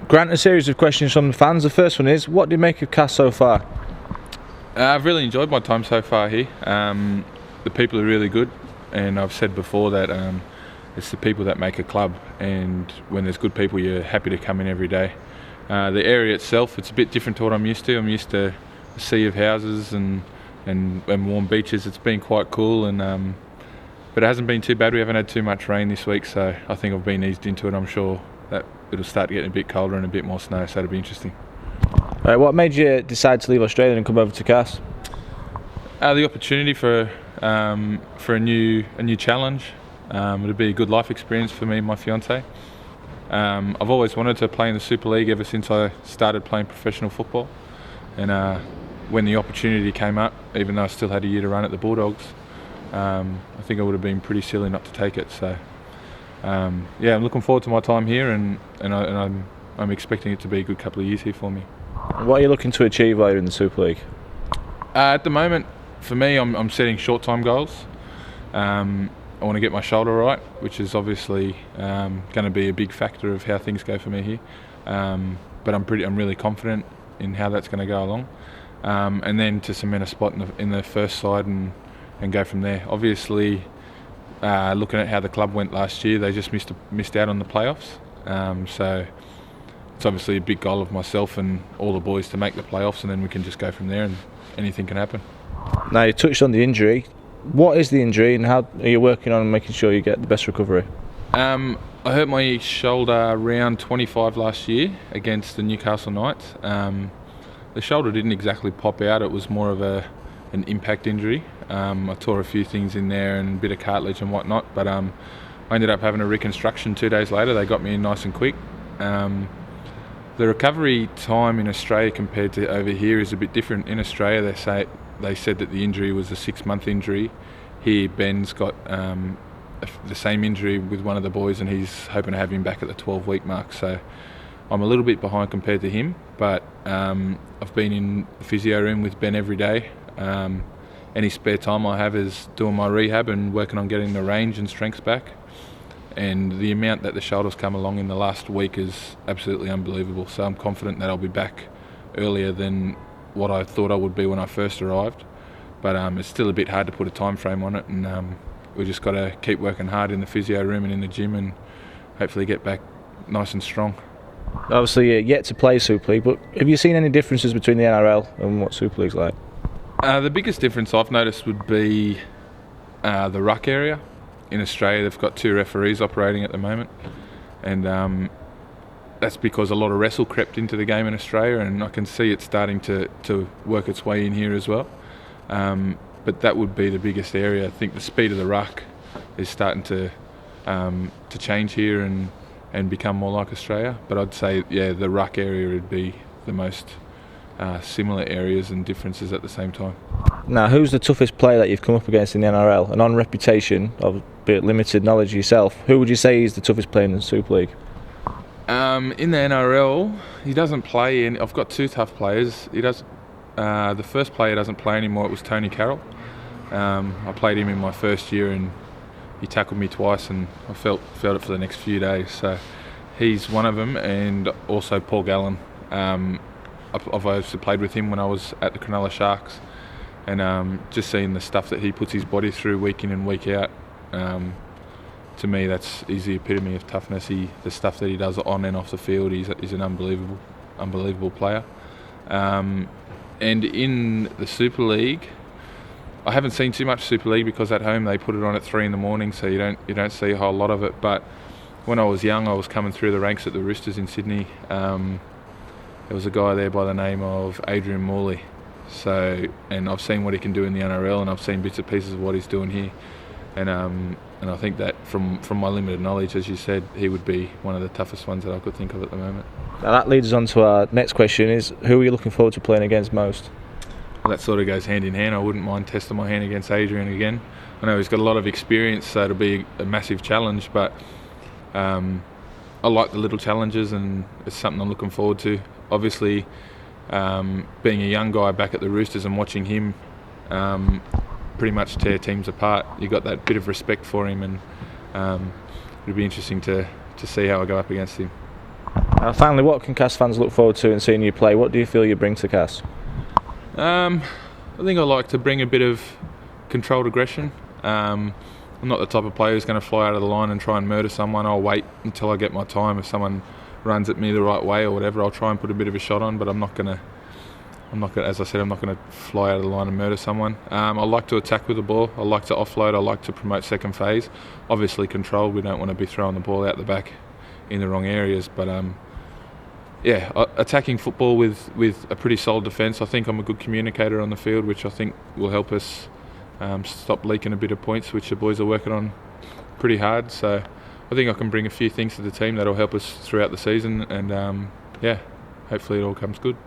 Grant, a series of questions from the fans. The first one is, what do you make of Cass so far? I've really enjoyed my time so far here. The people are really good, and I've said before that it's the people that make a club, and when there's good people, you're happy to come in every day. The area itself, it's a bit different to what I'm used to. I'm used to a sea of houses and warm beaches. It's been quite cool, but it hasn't been too bad. We haven't had too much rain this week, so I think I've been eased into it. I'm sure that it'll start getting a bit colder and a bit more snow, so it'll be interesting. Right, what made you decide to leave Australia and come over to Cass? The opportunity for a new challenge. It'll be a good life experience for me and my fiance. I've always wanted to play in the Super League ever since I started playing professional football, and when the opportunity came up, even though I still had a year to run at the Bulldogs, I think I would have been pretty silly not to take it. So I'm looking forward to my time here, and I'm expecting it to be a good couple of years here for me. What are you looking to achieve later in the Super League? At the moment, for me, I'm setting short-time goals. I want to get my shoulder right, which is obviously going to be a big factor of how things go for me here. But I'm really confident in how that's going to go along, and then to cement a spot in the first side and go from there. Obviously, looking at how the club went last year, they just missed out on the playoffs. So it's obviously a big goal of myself and all the boys to make the playoffs, and then we can just go from there and anything can happen. Now, you touched on the injury. What is the injury, and how are you working on making sure you get the best recovery? I hurt my shoulder round 25 last year against the Newcastle Knights. The shoulder didn't exactly pop out. It was more of an impact injury. I tore a few things in there and a bit of cartilage and whatnot, but I ended up having a reconstruction 2 days later. They got me in nice and quick. The recovery time in Australia compared to over here is a bit different. In Australia, they said that the injury was a 6-month injury. Here, Ben's got the same injury with one of the boys, and he's hoping to have him back at the 12-week mark. So I'm a little bit behind compared to him, but I've been in the physio room with Ben every day. Any spare time I have is doing my rehab and working on getting the range and strengths back. And the amount that the shoulder's come along in the last week is absolutely unbelievable. So I'm confident that I'll be back earlier than what I thought I would be when I first arrived. But it's still a bit hard to put a time frame on it, and we just got to keep working hard in the physio room and in the gym, and hopefully get back nice and strong. Obviously, you're yet to play Super League, but have you seen any differences between the NRL and what Super League's like? The biggest difference I've noticed would be the ruck area. In Australia, they've got 2 referees operating at the moment, and that's because a lot of wrestle crept into the game in Australia, and I can see it starting to work its way in here as well. But that would be the biggest area. I think the speed of the ruck is starting to change here and become more like Australia. But I'd say, the ruck area would be the most similar areas and differences at the same time. Now, who's the toughest player that you've come up against in the NRL? And on reputation, of a bit limited knowledge yourself, who would you say is the toughest player in the Super League? In the NRL, he doesn't play in. I've got 2 tough players. He does. The first player doesn't play anymore. It was Tony Carroll. I played him in my first year, and he tackled me twice, and I felt it for the next few days. So he's one of them, and also Paul Gallen. I've also played with him when I was at the Cronulla Sharks, and just seeing the stuff that he puts his body through week in and week out. To me, he's the epitome of toughness. The stuff that he does on and off the field, he's an unbelievable player. And in the Super League, I haven't seen too much Super League because at home they put it on at 3 a.m, so you don't see a whole lot of it. But when I was young, I was coming through the ranks at the Roosters in Sydney. There was a guy there by the name of Adrian Morley. And I've seen what he can do in the NRL, and I've seen bits and pieces of what he's doing here. And I think that from my limited knowledge, as you said, he would be one of the toughest ones that I could think of at the moment. Now that leads us on to our next question: is who are you looking forward to playing against most? Well, that sort of goes hand in hand. I wouldn't mind testing my hand against Adrian again. I know he's got a lot of experience, so it'll be a massive challenge, but I like the little challenges, and it's something I'm looking forward to. Obviously, being a young guy back at the Roosters and watching him pretty much tear teams apart, you got that bit of respect for him, and it'll be interesting to see how I go up against him. Finally, what can Cas fans look forward to in seeing you play? What do you feel you bring to Cas? I think I like to bring a bit of controlled aggression. I'm not the type of player who's going to fly out of the line and try and murder someone. I'll wait until I get my time. If someone runs at me the right way or whatever, I'll try and put a bit of a shot on, but I'm not going to, as I said, I'm not going to fly out of the line and murder someone. I like to attack with the ball. I like to offload. I like to promote second phase. Obviously controlled. We don't want to be throwing the ball out the back in the wrong areas, but attacking football with a pretty solid defence. I think I'm a good communicator on the field, which I think will help us stop leaking a bit of points, which the boys are working on pretty hard. So I think I can bring a few things to the team that'll help us throughout the season, and hopefully it all comes good.